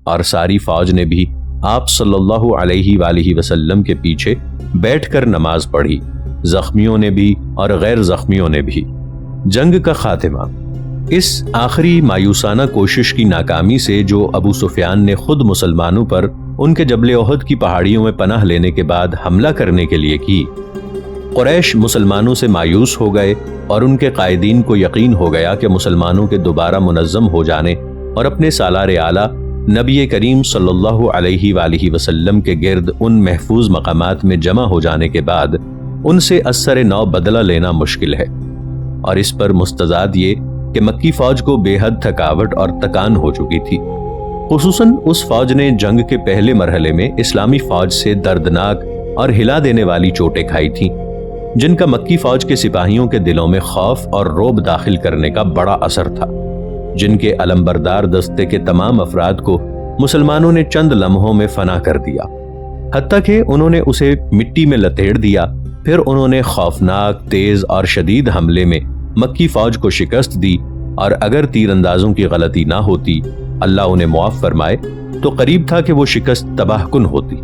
اور ساری فوج نے بھی آپ صلی اللہ علیہ وآلہ وسلم کے پیچھے بیٹھ کر نماز پڑھی، زخمیوں نے بھی اور غیر زخمیوں نے بھی۔ جنگ کا خاتمہ۔ اس آخری مایوسانہ کوشش کی ناکامی سے جو ابو سفیان نے خود مسلمانوں پر ان کے جبل احد کی پہاڑیوں میں پناہ لینے کے بعد حملہ کرنے کے لیے کی، قریش مسلمانوں سے مایوس ہو گئے اور ان کے قائدین کو یقین ہو گیا کہ مسلمانوں کے دوبارہ منظم ہو جانے اور اپنے سالار اعلیٰ نبی کریم صلی اللہ علیہ وآلہ وسلم کے گرد ان محفوظ مقامات میں جمع ہو جانے کے بعد ان سے اثر نو بدلہ لینا مشکل ہے، اور اس پر مستزاد یہ کہ مکی فوج کو بے حد تھکاوٹ اور تکان ہو چکی تھی۔ خصوصاً اس فوج نے جنگ کے پہلے مرحلے میں اسلامی فوج سے دردناک اور ہلا دینے والی چوٹیں کھائی تھیں، جن کا مکی فوج کے سپاہیوں کے دلوں میں خوف اور رعب داخل کرنے کا بڑا اثر تھا، جن کے علمبردار دستے کے تمام افراد کو مسلمانوں نے چند لمحوں میں فنا کر دیا، حتیٰ کہ انہوں نے اسے مٹی میں لتیڑ دیا۔ پھر انہوں نے خوفناک، تیز اور شدید حملے میں مکی فوج کو شکست دی، اور اگر تیر اندازوں کی غلطی نہ ہوتی، اللہ انہیں معاف فرمائے، تو قریب تھا کہ وہ شکست تباہ کن ہوتی۔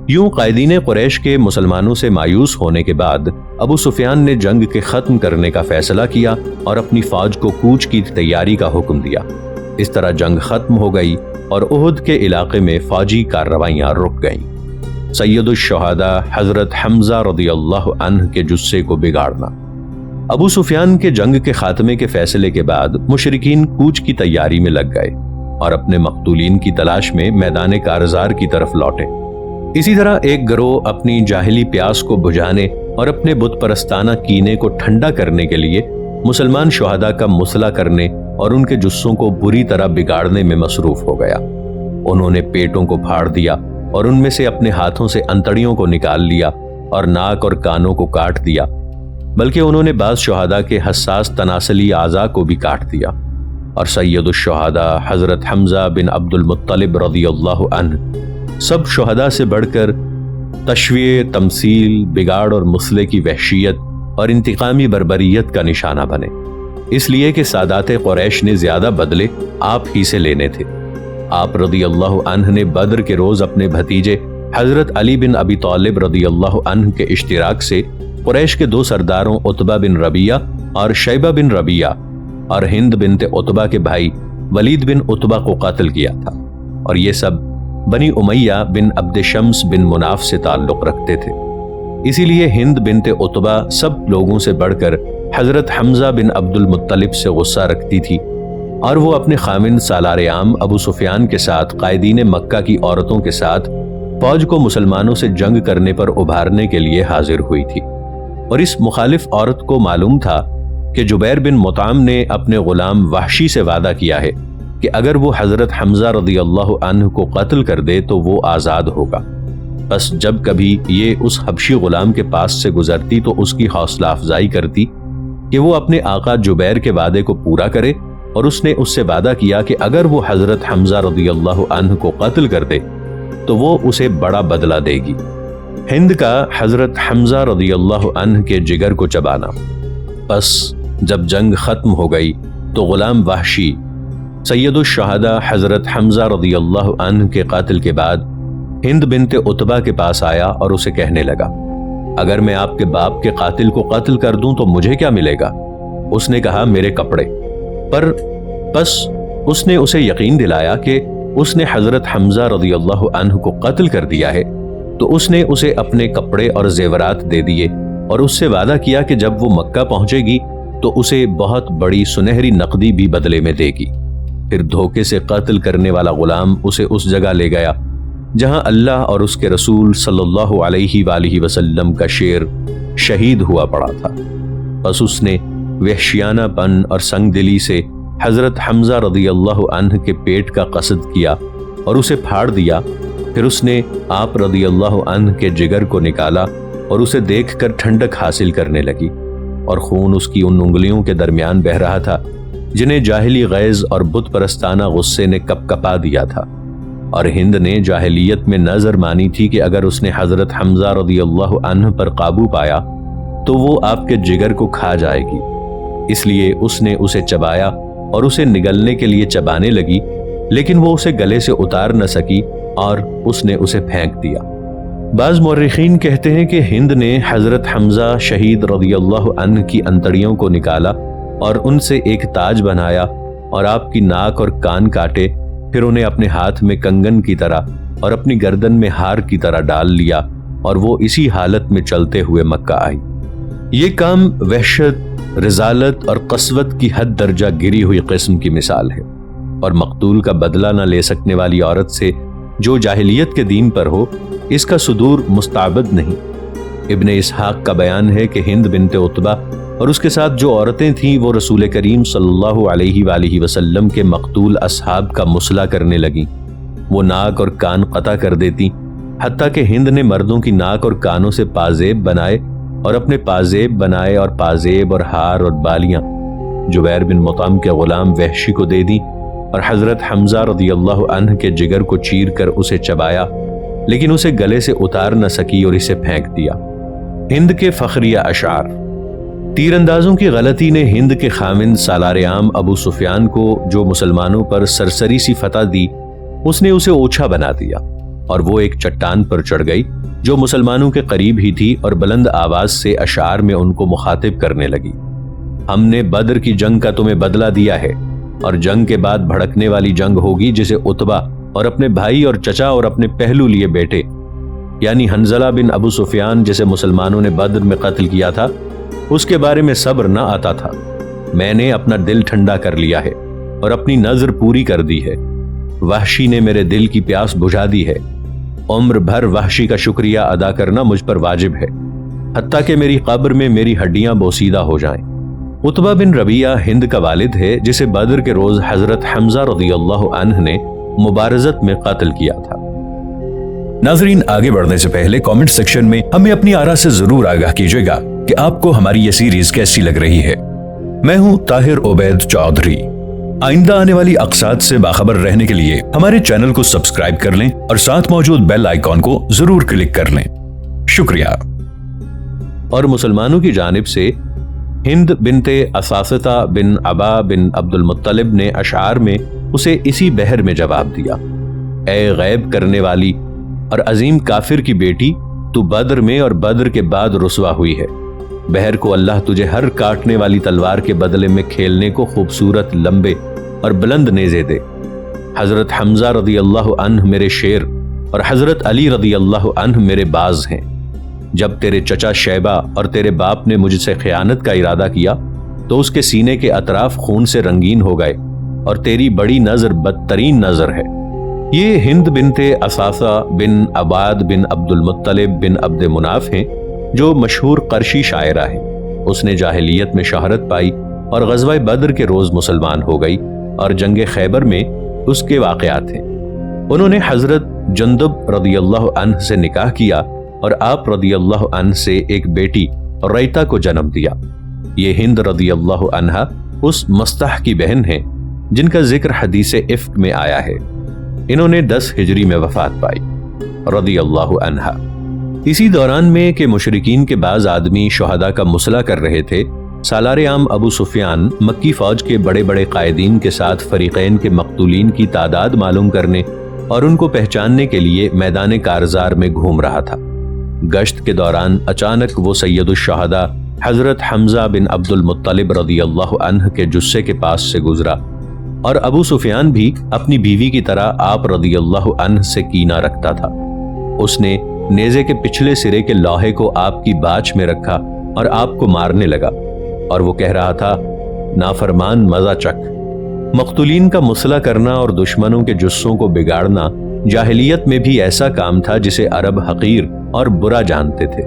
یوں قائدین قریش کے مسلمانوں سے مایوس ہونے کے بعد ابو سفیان نے جنگ کے ختم کرنے کا فیصلہ کیا اور اپنی فوج کو کوچ کی تیاری کا حکم دیا۔ اس طرح جنگ ختم ہو گئی اور احد کے علاقے میں فوجی کارروائیاں رک گئیں۔ سید الشہداء حضرت حمزہ رضی اللہ عنہ کے جثے کو بگاڑنا۔ ابو سفیان کے جنگ کے خاتمے کے فیصلے کے بعد مشرکین کوچ کی تیاری میں لگ گئے اور اپنے مقتولین کی تلاش میں میدان کارزار کی طرف لوٹے۔ اسی طرح ایک گروہ اپنی جاہلی پیاس کو بجھانے اور اپنے بت پرستانہ کینے کو ٹھنڈا کرنے کے لیے مسلمان شہداء کا مسئلہ کرنے اور ان کے جثوں کو بری طرح بگاڑنے میں مصروف ہو گیا۔ انہوں نے پیٹوں کو پھاڑ دیا اور ان میں سے اپنے ہاتھوں سے انتڑیوں کو نکال لیا اور ناک اور کانوں کو کاٹ دیا، بلکہ انہوں نے بعض شہداء کے حساس تناسلی اعضاء کو بھی کاٹ دیا۔ اور سید الشہداء حضرت حمزہ بن عبد المطلب رضی اللہ عنہ سب شہداء سے بڑھ کر تشویع، تمثیل، بگاڑ اور مسئلے کی وحشیت اور انتقامی بربریت کا نشانہ بنے، اس لیے کہ سادات قریش نے زیادہ بدلے آپ ہی سے لینے تھے۔ آپ رضی اللہ عنہ نے بدر کے روز اپنے بھتیجے حضرت علی بن ابی طالب رضی اللہ عنہ کے اشتراک سے قریش کے دو سرداروں عتبہ بن ربیعہ اور شیبہ بن ربیعہ اور ہند بنت عتبہ کے بھائی ولید بن عتبہ کو قتل کیا تھا، اور یہ سب بنی امیہ بن عبد شمس بن مناف سے تعلق رکھتے تھے۔ اسی لیے ہند بنت عتبہ سب لوگوں سے بڑھ کر حضرت حمزہ بن عبد المطلب سے غصہ رکھتی تھی، اور وہ اپنے خامند سالار عام ابو سفیان کے ساتھ قائدین مکہ کی عورتوں کے ساتھ فوج کو مسلمانوں سے جنگ کرنے پر ابھارنے کے لیے حاضر ہوئی تھی۔ اور اس مخالف عورت کو معلوم تھا کہ جبیر بن مطعم نے اپنے غلام وحشی سے وعدہ کیا ہے کہ اگر وہ حضرت حمزہ رضی اللہ عنہ کو قتل کر دے تو وہ آزاد ہوگا۔ بس جب کبھی یہ اس حبشی غلام کے پاس سے گزرتی تو اس کی حوصلہ افزائی کرتی کہ وہ اپنے آقا جبیر کے وعدے کو پورا کرے، اور اس نے اس سے وعدہ کیا کہ اگر وہ حضرت حمزہ رضی اللہ عنہ کو قتل کر دے تو وہ اسے بڑا بدلہ دے گی۔ ہند کا حضرت حمزہ رضی اللہ عنہ کے جگر کو چبانا۔ پس جب جنگ ختم ہو گئی تو غلام وحشی سید الشہداء حضرت حمزہ رضی اللہ عنہ کے قاتل کے بعد ہند بنت عتبہ کے پاس آیا اور اسے کہنے لگا، اگر میں آپ کے باپ کے قاتل کو قتل کر دوں تو مجھے کیا ملے گا؟ اس نے کہا، میرے کپڑے۔ پر بس اس نے اسے یقین دلایا کہ اس نے حضرت حمزہ رضی اللہ عنہ کو قتل کر دیا ہے، تو اس نے اسے اپنے کپڑے اور زیورات دے دیے اور اس سے وعدہ کیا کہ جب وہ مکہ پہنچے گی تو اسے بہت بڑی سنہری نقدی بھی بدلے میں دے گی۔ پھر دھوکے سے قتل کرنے والا غلام اسے اس جگہ لے گیا جہاں اللہ اور اس کے رسول صلی اللہ علیہ وآلہ وسلم کا شیر شہید ہوا پڑا تھا۔ بس اس نے وحشیانہ پن اور سنگ دلی سے حضرت حمزہ رضی اللہ عنہ کے پیٹ کا قصد کیا اور اسے پھاڑ دیا۔ پھر اس نے آپ رضی اللہ عنہ کے جگر کو نکالا اور اسے دیکھ کر ٹھنڈک حاصل کرنے لگی، اور خون اس کی ان انگلیوں کے درمیان بہہ رہا تھا جنہیں جاہلی غیظ اور بت پرستانہ غصے نے کپ کپا دیا تھا۔ اور ہند نے جاہلیت میں نظر مانی تھی کہ اگر اس نے حضرت حمزہ رضی اللہ عنہ پر قابو پایا تو وہ آپ کے جگر کو کھا جائے گی، اس لیے اس نے اسے چبایا اور اسے نگلنے کے لیے چبانے لگی لیکن وہ اسے گلے سے اتار نہ سکی اور اس نے اسے پھینک دیا۔ بعض مورخین کہتے ہیں کہ ہند نے حضرت حمزہ شہید رضی اللہ عنہ کی انتڑیوں کو نکالا اور ان سے ایک تاج بنایا اور آپ کی ناک اور کان کاٹے، پھر انہیں اپنے ہاتھ میں کنگن کی طرح اور اپنی گردن میں ہار کی طرح ڈال لیا اور وہ اسی حالت میں چلتے ہوئے مکہ آئی۔ یہ کام وحشت، رذالت اور قسوت کی حد درجہ گری ہوئی قسم کی مثال ہے، اور مقتول کا بدلہ نہ لے سکنے والی عورت سے جو جاہلیت کے دین پر ہو، اس کا صدور مستعبد نہیں۔ ابن اسحاق کا بیان ہے کہ ہند بنت عتبہ اور اس کے ساتھ جو عورتیں تھیں وہ رسول کریم صلی اللہ علیہ وآلہ وسلم کے مقتول اصحاب کا مصلح کرنے لگیں۔ وہ ناک اور کان قطع کر دیتی، حتیٰ کہ ہند نے مردوں کی ناک اور کانوں سے پازیب بنائے اور اپنے پازیب بنائے اور پازیب اور ہار اور بالیاں جبیر بن مطعم کے غلام وحشی کو دے دی، اور حضرت حمزہ رضی اللہ عنہ کے جگر کو چیر کر اسے چبایا، لیکن اسے گلے سے اتار نہ سکی اور اسے پھینک دیا۔ ہند کے فخریہ اشعار۔ تیر اندازوں کی غلطی نے ہند کے خامند سالار عام ابو سفیان کو جو مسلمانوں پر سرسری سی فتح دی، اس نے اسے اوچھا بنا دیا اور وہ ایک چٹان پر چڑھ گئی جو مسلمانوں کے قریب ہی تھی، اور بلند آواز سے اشعار میں ان کو مخاطب کرنے لگی۔ ہم نے بدر کی جنگ کا تمہیں بدلہ دیا ہے، اور جنگ کے بعد بھڑکنے والی جنگ ہوگی جسے عتبہ اور اپنے بھائی اور چچا اور اپنے پہلو لیے بیٹے یعنی حنظلہ بن ابو سفیان جسے مسلمانوں نے بدر میں قتل کیا تھا، اس کے بارے میں صبر نہ آتا تھا۔ میں نے اپنا دل ٹھنڈا کر لیا ہے اور اپنی نظر پوری کر دی ہے۔ وحشی نے میرے دل کی پیاس بجھا دی ہے۔ عمر بھر وحشی کا شکریہ ادا کرنا مجھ پر واجب ہے، حتیٰ کہ میری قبر میں میری ہڈیاں بوسیدہ ہو جائیں۔ عتبہ بن ربیعہ ہند کا والد ہے، جسے بدر کے روز حضرت حمزہ رضی اللہ عنہ نے مبارزت میں قتل کیا تھا۔ ناظرین، آگے بڑھنے سے پہلے کامنٹ سیکشن میں ہمیں اپنی آراء سے ضرور آگاہ کیجیے گا کہ آپ کو ہماری یہ سیریز کیسی لگ رہی ہے۔ میں ہوں طاہر عبید چودھری۔ آئندہ آنے والی اقساط سے باخبر رہنے کے لیے ہمارے چینل کو سبسکرائب کر لیں اور ساتھ موجود بیل آئیکن کو ضرور کلک کر لیں۔ شکریہ۔ اور مسلمانوں کی جانب سے ہند بنت اساسہ بن عبا بن عبد المطلب نے اشعار میں اسے اسی بحر میں جواب دیا: اے غیب کرنے والی اور عظیم کافر کی بیٹی، تو بدر میں اور بدر کے بعد رسوا ہوئی ہے۔ بحر کو اللہ تجھے ہر کاٹنے والی تلوار کے بدلے میں کھیلنے کو خوبصورت لمبے اور بلند نیزے دے۔ حضرت حمزہ رضی اللہ عنہ میرے شیر اور حضرت علی رضی اللہ عنہ میرے باز ہیں۔ جب تیرے چچا شیبہ اور تیرے باپ نے مجھ سے خیانت کا ارادہ کیا تو اس کے سینے کے اطراف خون سے رنگین ہو گئے، اور تیری بڑی نظر بدترین نظر ہے۔ یہ ہند بنت اساسہ بن عباد بن عبد المطلب بن عبد مناف ہیں، جو مشہور قرشی شاعرہ ہیں۔ اس نے جاہلیت میں شہرت پائی اور غزوہ بدر کے روز مسلمان ہو گئی، اور جنگ خیبر میں اس کے واقعات ہیں۔ انہوں نے حضرت جندب رضی اللہ عنہ سے نکاح کیا اور آپ رضی اللہ عنہ سے ایک بیٹی ریتا کو جنم دیا۔ یہ ہند رضی اللہ عنہ اس مستح کی بہن ہیں جن کا ذکر حدیث افک میں آیا ہے۔ انہوں نے 10 ہجری میں وفات پائی رضی اللہ عنہ۔ اسی دوران میں کہ مشرکین کے بعض آدمی شہداء کا مصلح کر رہے تھے، سالار عام ابو سفیان مکی فوج کے بڑے بڑے قائدین کے ساتھ فریقین کے مقتولین کی تعداد معلوم کرنے اور ان کو پہچاننے کے لیے میدان کارزار میں گھوم رہا تھا۔ گشت کے دوران اچانک وہ سید الشہداء حضرت حمزہ بن عبد المطلب رضی اللہ عنہ کے جثے کے پاس سے گزرا، اور ابو سفیان بھی اپنی بیوی کی طرح آپ رضی اللہ عنہ سے کینہ رکھتا تھا۔ اس نے نیزے کے پچھلے سرے کے لوہے کو آپ کی باچھ میں رکھا اور آپ کو مارنے لگا، اور وہ کہہ رہا تھا: نافرمان مزہ چک۔ مقتولین کا مصلح کرنا اور دشمنوں کے جثوں کو بگاڑنا جاہلیت میں بھی ایسا کام تھا جسے عرب حقیر اور برا جانتے تھے۔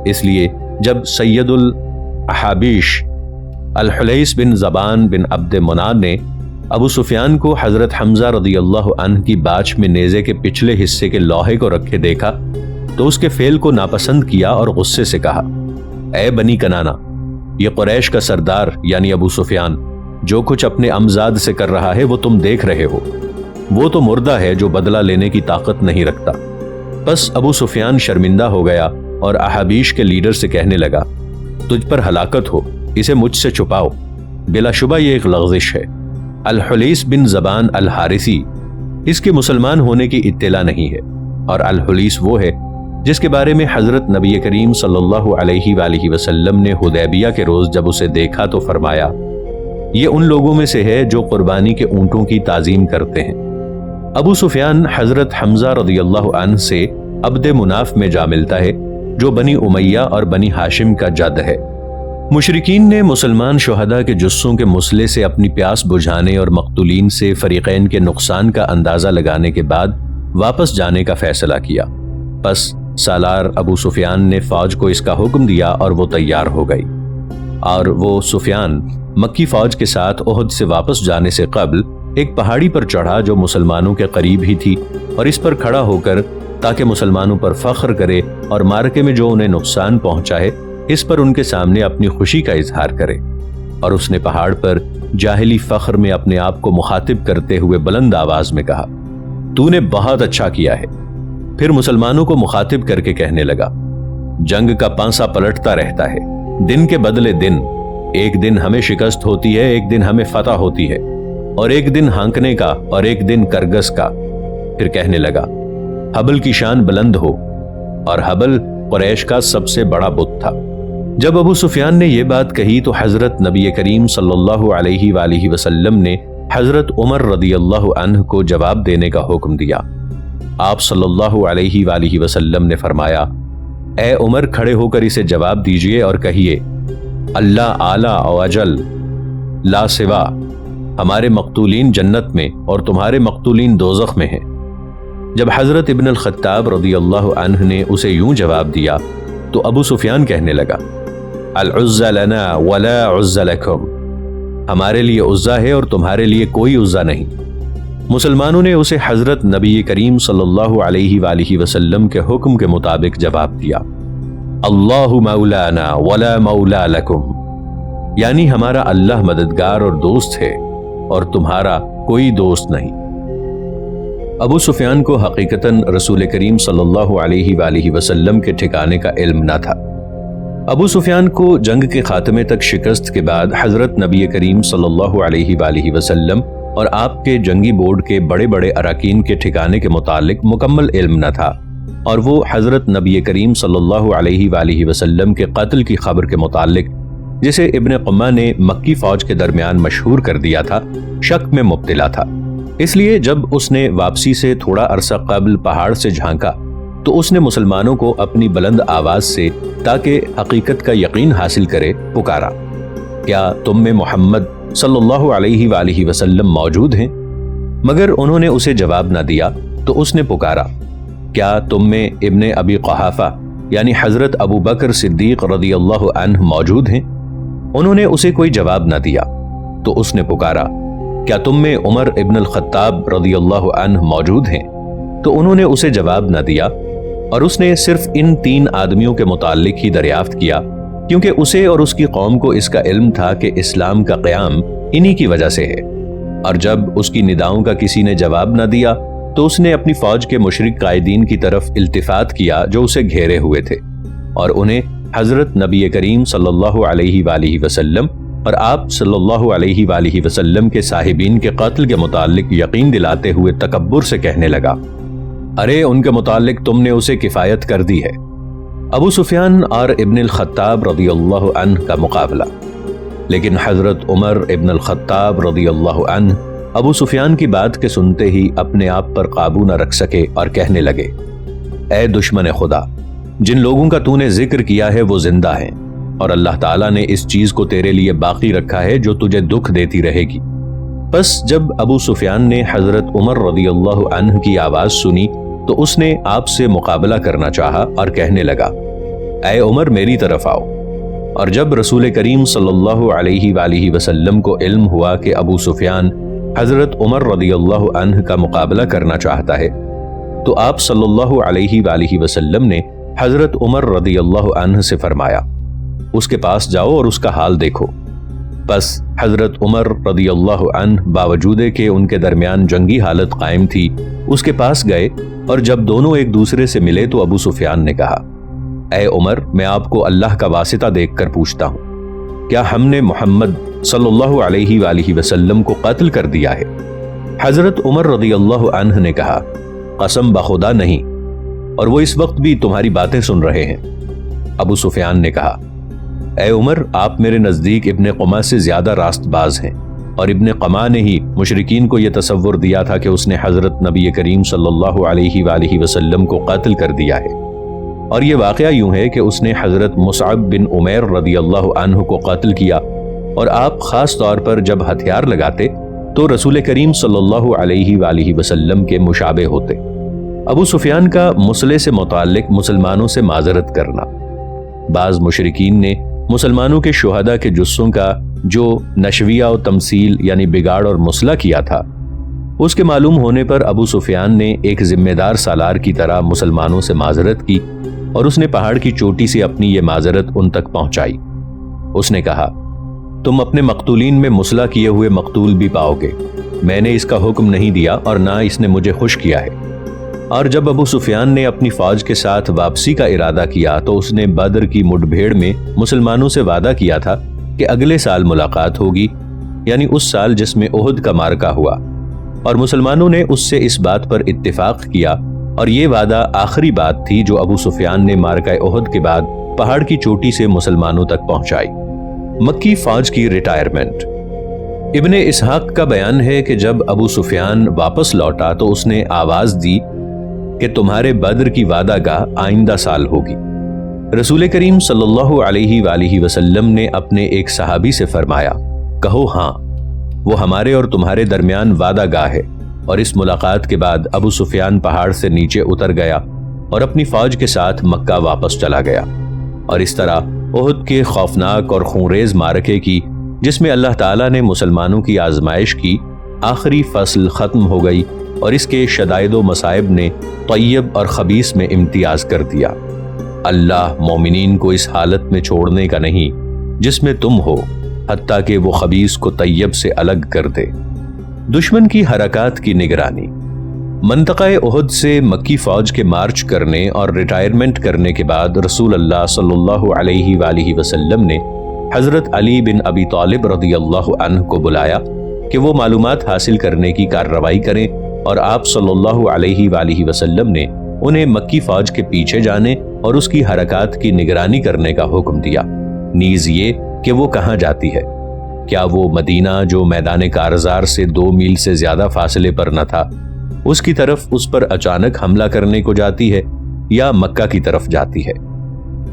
اس لیے جب سید الاحابیش الحلیس بن زبان بن عبد مناد نے ابو سفیان کو حضرت حمزہ رضی اللہ عنہ کی باچھ میں نیزے کے پچھلے حصے کے لوہے کو رکھے دیکھا تو اس کے فعل کو ناپسند کیا اور غصے سے کہا: اے بنی کنانا، یہ قریش کا سردار یعنی ابو سفیان جو کچھ اپنے امزاد سے کر رہا ہے وہ تم دیکھ رہے ہو۔ وہ تو مردہ ہے جو بدلہ لینے کی طاقت نہیں رکھتا۔ بس ابو سفیان شرمندہ ہو گیا اور احابیش کے لیڈر سے کہنے لگا: تجھ پر ہلاکت ہو، اسے مجھ سے چھپاؤ، بلا شبہ یہ ایک لغزش ہے۔ الحلیس بن زبان الحارثی اس کے مسلمان ہونے کی اطلاع نہیں ہے، اور الحلیس وہ ہے جس کے بارے میں حضرت نبی کریم صلی اللہ علیہ وآلہ وسلم نے حدیبیہ کے روز جب اسے دیکھا تو فرمایا یہ ان لوگوں میں سے ہے جو قربانی کے اونٹوں کی تعظیم کرتے ہیں۔ ابو سفیان حضرت حمزہ رضی اللہ عنہ سے عبد مناف میں جا ملتا ہے جو بنی امیہ اور بنی ہاشم کا جد ہے۔ مشرکین نے مسلمان شہداء کے جثوں کے مسلے سے اپنی پیاس بجھانے اور مقتولین سے فریقین کے نقصان کا اندازہ لگانے کے بعد واپس جانے کا فیصلہ کیا۔ پس سالار ابو سفیان نے فوج کو اس کا حکم دیا اور وہ تیار ہو گئی، اور وہ سفیان مکی فوج کے ساتھ احد سے واپس جانے سے قبل ایک پہاڑی پر چڑھا جو مسلمانوں کے قریب ہی تھی، اور اس پر کھڑا ہو کر تاکہ مسلمانوں پر فخر کرے اور مارکے میں جو انہیں نقصان پہنچا ہے اس پر ان کے سامنے اپنی خوشی کا اظہار کرے۔ اور اس نے پہاڑ پر جاہلی فخر میں اپنے آپ کو مخاطب کرتے ہوئے بلند آواز میں کہا تو نے بہت اچھا کیا ہے۔ پھر مسلمانوں کو مخاطب کر کے کہنے لگا جنگ کا پانسا پلٹتا رہتا ہے، دن کے بدلے دن، ایک دن ہمیں شکست ہوتی ہے، ایک دن ہمیں فتح ہوتی ہے، اور ایک دن ہانکنے کا اور ایک دن کرگس کا۔ پھر کہنے لگا حبل کی شان بلند ہو، اور حبل قریش کا سب سے بڑا بت تھا۔ جب ابو سفیان نے یہ بات کہی تو حضرت نبی کریم صلی اللہ علیہ وآلہ وسلم نے حضرت عمر رضی اللہ عنہ کو جواب دینے کا حکم دیا۔ آپ صلی اللہ علیہ وآلہ وسلم نے فرمایا اے عمر کھڑے ہو کر اسے جواب دیجئے اور کہیے اللہ اعلیٰ و اجل لا سوا، ہمارے مقتولین جنت میں اور تمہارے مقتولین دوزخ میں ہیں۔ جب حضرت ابن الخطاب رضی اللہ عنہ نے اسے یوں جواب دیا تو ابو سفیان کہنے لگا العزى لنا ولا عزى لكم، ہمارے لیے عزا ہے اور تمہارے لیے کوئی عزا نہیں۔ مسلمانوں نے اسے حضرت نبی کریم صلی اللہ علیہ وآلہ وسلم کے حکم کے مطابق جواب دیا اللہ مولانا ولا مولا لكم، یعنی ہمارا اللہ مددگار اور دوست ہے اور تمہارا کوئی دوست نہیں۔ ابو سفیان کو حقیقتاً رسول کریم صلی اللہ علیہ وآلہ وسلم کے ٹھکانے کا علم نہ تھا۔ ابو سفیان کو جنگ کے خاتمے تک شکست کے بعد حضرت نبی کریم صلی اللہ علیہ وآلہ وسلم اور آپ کے جنگی بورڈ کے بڑے بڑے اراکین کے ٹھکانے کے متعلق مکمل علم نہ تھا، اور وہ حضرت نبی کریم صلی اللہ علیہ وآلہ وسلم کے قتل کی خبر کے متعلق جسے ابن قمہ نے مکی فوج کے درمیان مشہور کر دیا تھا شک میں مبتلا تھا۔ اس لیے جب اس نے واپسی سے تھوڑا عرصہ قبل پہاڑ سے جھانکا تو اس نے مسلمانوں کو اپنی بلند آواز سے تاکہ حقیقت کا یقین حاصل کرے پکارا کیا تم میں محمد صلی اللہ علیہ وآلہ وسلم موجود ہیں؟ مگر انہوں نے اسے جواب نہ دیا تو اس نے پکارا کیا تم میں ابن ابی قحافہ یعنی حضرت ابو بکر صدیق رضی اللہ عنہ موجود ہیں؟ انہوں نے اسے کوئی جواب نہ دیا تو اس نے پکارا کیا تم میں عمر ابن الخطاب رضی اللہ عنہ موجود ہیں؟ تو انہوں نے اسے جواب نہ دیا، اور اس نے صرف ان تین آدمیوں کے متعلق ہی دریافت کیا کیونکہ اسے اور اس کی قوم کو اس کا علم تھا کہ اسلام کا قیام انہی کی وجہ سے ہے۔ اور جب اس کی نداؤں کا کسی نے جواب نہ دیا تو اس نے اپنی فوج کے مشرک قائدین کی طرف التفات کیا جو اسے گھیرے ہوئے تھے، اور انہیں حضرت نبی کریم صلی اللہ علیہ وآلہ وسلم اور آپ صلی اللہ علیہ وآلہ وسلم کے صاحبین کے قتل کے متعلق یقین دلاتے ہوئے تکبر سے کہنے لگا ارے ان کے متعلق تم نے اسے کفایت کر دی ہے۔ ابو سفیان اور ابن الخطاب رضی اللہ عنہ کا مقابلہ، لیکن حضرت عمر ابن الخطاب رضی اللہ عنہ ابو سفیان کی بات کے سنتے ہی اپنے آپ پر قابو نہ رکھ سکے اور کہنے لگے اے دشمن خدا، جن لوگوں کا تو نے ذکر کیا ہے وہ زندہ ہیں، اور اللہ تعالیٰ نے اس چیز کو تیرے لیے باقی رکھا ہے جو تجھے دکھ دیتی رہے گی۔ پس جب ابو سفیان نے حضرت عمر رضی اللہ عنہ کی آواز سنی تو اس نے آپ سے مقابلہ کرنا چاہا اور کہنے لگا اے عمر میری طرف آؤ۔ اور جب رسول کریم صلی اللہ علیہ وآلہ وسلم کو علم ہوا کہ ابو سفیان حضرت عمر رضی اللہ عنہ کا مقابلہ کرنا چاہتا ہے تو آپ صلی اللہ علیہ وآلہ وسلم نے حضرت عمر رضی اللہ عنہ سے فرمایا اس کے پاس جاؤ اور اس کا حال دیکھو۔ پس حضرت عمر رضی اللہ عنہ باوجود کہ ان کے درمیان جنگی حالت قائم تھی اس کے پاس گئے، اور جب دونوں ایک دوسرے سے ملے تو ابو سفیان نے کہا اے عمر، میں آپ کو اللہ کا واسطہ دیکھ کر پوچھتا ہوں، کیا ہم نے محمد صلی اللہ علیہ وآلہ وسلم کو قتل کر دیا ہے؟ حضرت عمر رضی اللہ عنہ نے کہا قسم بخدا نہیں، اور وہ اس وقت بھی تمہاری باتیں سن رہے ہیں۔ ابو سفیان نے کہا اے عمر، آپ میرے نزدیک ابن قمہ سے زیادہ راست باز ہیں، اور ابن قمہ نے ہی مشرکین کو یہ تصور دیا تھا کہ اس نے حضرت نبی کریم صلی اللہ علیہ وآلہ وسلم کو قتل کر دیا ہے، اور یہ واقعہ یوں ہے کہ اس نے حضرت مصعب بن عمیر رضی اللہ عنہ کو قتل کیا، اور آپ خاص طور پر جب ہتھیار لگاتے تو رسول کریم صلی اللہ علیہ وآلہ وسلم کے مشابہ ہوتے۔ ابو سفیان کا مسئلے سے متعلق مسلمانوں سے معذرت کرنا۔ بعض مشرکین نے مسلمانوں کے شہداء کے جثوں کا جو نشویہ و تمثیل یعنی بگاڑ اور مسئلہ کیا تھا، اس کے معلوم ہونے پر ابو سفیان نے ایک ذمہ دار سالار کی طرح مسلمانوں سے معذرت کی، اور اس نے پہاڑ کی چوٹی سے اپنی یہ معذرت ان تک پہنچائی۔ اس نے کہا تم اپنے مقتولین میں مسلح کیے ہوئے مقتول بھی پاؤ گے، میں نے اس کا حکم نہیں دیا اور نہ اس نے مجھے خوش کیا ہے۔ اور جب ابو سفیان نے اپنی فوج کے ساتھ واپسی کا ارادہ کیا تو اس نے بدر کی مٹ بھیڑ میں مسلمانوں سے وعدہ کیا تھا کہ اگلے سال ملاقات ہوگی، یعنی اس سال جس میں احد کا معرکہ ہوا، اور مسلمانوں نے اس سے اس بات پر اتفاق کیا، اور یہ وعدہ آخری بات تھی جو ابو سفیان نے معرکہ احد کے بعد پہاڑ کی چوٹی سے مسلمانوں تک پہنچائی۔ مکی فوج کی ریٹائرمنٹ۔ ابن اسحاق کا بیان ہے کہ جب ابو سفیان واپس لوٹا تو اس نے آواز دی کہ تمہارے بدر کی وعدہ گاہ آئندہ سال ہوگی۔ رسول کریم صلی اللہ علیہ وآلہ وسلم نے اپنے ایک صحابی سے فرمایا کہو ہاں، وہ ہمارے اور تمہارے درمیان وعدہ گاہ ہے۔ اور اس ملاقات کے بعد ابو سفیان پہاڑ سے نیچے اتر گیا اور اپنی فوج کے ساتھ مکہ واپس چلا گیا، اور اس طرح احد کے خوفناک اور خونریز معرکے کی، جس میں اللہ تعالیٰ نے مسلمانوں کی آزمائش کی، آخری فصل ختم ہو گئی، اور اس کے شدائد و مصائب نے طیب اور خبیث میں امتیاز کر دیا۔ اللہ مومنین کو اس حالت میں چھوڑنے کا نہیں جس میں تم ہو، حتیٰ کہ وہ خبیث کو طیب سے الگ کر دے۔ دشمن کی حرکات کی نگرانی۔ منطقہ احد سے مکی فوج کے مارچ کرنے اور ریٹائرمنٹ کرنے کے بعد رسول اللہ صلی اللہ علیہ وآلہ وسلم نے حضرت علی بن ابی طالب رضی اللہ عنہ کو بلایا کہ وہ معلومات حاصل کرنے کی کارروائی کریں، اور آپ صلی اللہ علیہ وآلہ وسلم نے انہیں مکی فوج کے پیچھے جانے اور اس کی حرکات کی نگرانی کرنے کا حکم دیا، نیز یہ کہ وہ کہاں جاتی ہے، کیا وہ مدینہ جو میدان کارزار سے 2 میل سے زیادہ فاصلے پر نہ تھا، اس کی طرف اس پر اچانک حملہ کرنے کو جاتی ہے، یا مکہ کی طرف جاتی ہے۔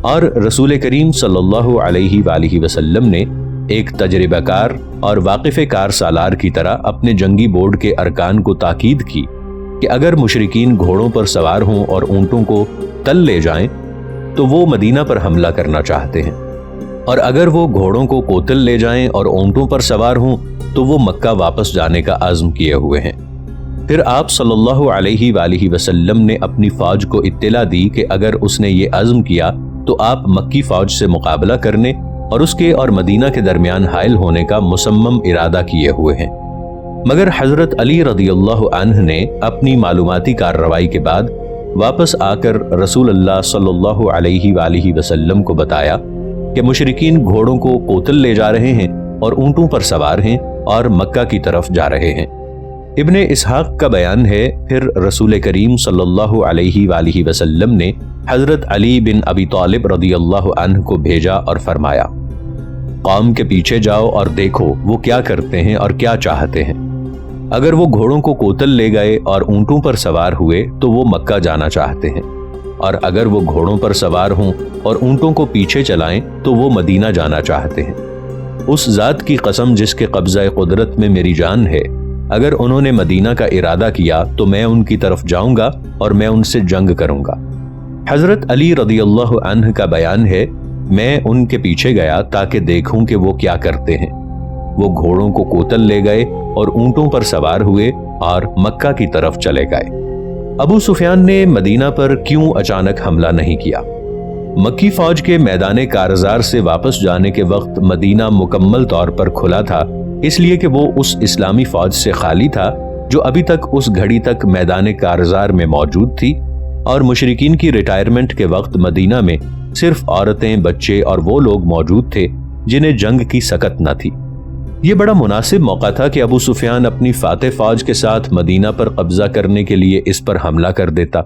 اور رسول کریم صلی اللہ علیہ وآلہ وسلم نے ایک تجربہ کار اور واقف کار سالار کی طرح اپنے جنگی بورڈ کے ارکان کو تاکید کی کہ اگر مشرکین گھوڑوں پر سوار ہوں اور اونٹوں کو تل لے جائیں تو وہ مدینہ پر حملہ کرنا چاہتے ہیں، اور اگر وہ گھوڑوں کو کوتل لے جائیں اور اونٹوں پر سوار ہوں تو وہ مکہ واپس جانے کا عزم کیے ہوئے ہیں۔ پھر آپ صلی اللہ علیہ وآلہ وسلم نے اپنی فوج کو اطلاع دی کہ اگر اس نے یہ عزم کیا تو آپ مکی فوج سے مقابلہ کرنے اور اس کے اور مدینہ کے درمیان حائل ہونے کا مصمم ارادہ کیے ہوئے ہیں۔ مگر حضرت علی رضی اللہ عنہ نے اپنی معلوماتی کارروائی کے بعد واپس آ کر رسول اللہ صلی اللہ علیہ وآلہ وسلم کو بتایا کہ مشرکین گھوڑوں کو کوتل لے جا رہے ہیں اور اونٹوں پر سوار ہیں اور مکہ کی طرف جا رہے ہیں۔ ابن اسحاق کا بیان ہے پھر رسول کریم صلی اللہ علیہ وآلہ وسلم نے حضرت علی بن ابی طالب رضی اللہ عنہ کو بھیجا اور فرمایا قوم کے پیچھے جاؤ اور دیکھو وہ کیا کرتے ہیں اور کیا چاہتے ہیں۔ اگر وہ گھوڑوں کو کوتل لے گئے اور اونٹوں پر سوار ہوئے تو وہ مکہ جانا چاہتے ہیں، اور اگر وہ گھوڑوں پر سوار ہوں اور اونٹوں کو پیچھے چلائیں تو وہ مدینہ جانا چاہتے ہیں۔ اس ذات کی قسم جس کے قبضہ قدرت میں میری جان ہے، اگر انہوں نے مدینہ کا ارادہ کیا تو میں ان کی طرف جاؤں گا اور میں ان سے جنگ کروں گا۔ حضرت علی رضی اللہ عنہ کا بیان ہے میں ان کے پیچھے گیا تاکہ دیکھوں کہ وہ کیا کرتے ہیں۔ وہ گھوڑوں کو کوتل لے گئے اور اونٹوں پر سوار ہوئے اور مکہ کی طرف چلے گئے۔ ابو سفیان نے مدینہ پر کیوں اچانک حملہ نہیں کیا؟ مکی فوج کے میدان کارزار سے واپس جانے کے وقت مدینہ مکمل طور پر کھلا تھا، اس لیے کہ وہ اس اسلامی فوج سے خالی تھا جو ابھی تک اس گھڑی تک میدان کارزار میں موجود تھی، اور مشرکین کی ریٹائرمنٹ کے وقت مدینہ میں صرف عورتیں، بچے اور وہ لوگ موجود تھے جنہیں جنگ کی سکت نہ تھی۔ یہ بڑا مناسب موقع تھا کہ ابو سفیان اپنی فاتح فوج کے ساتھ مدینہ پر قبضہ کرنے کے لیے اس پر حملہ کر دیتا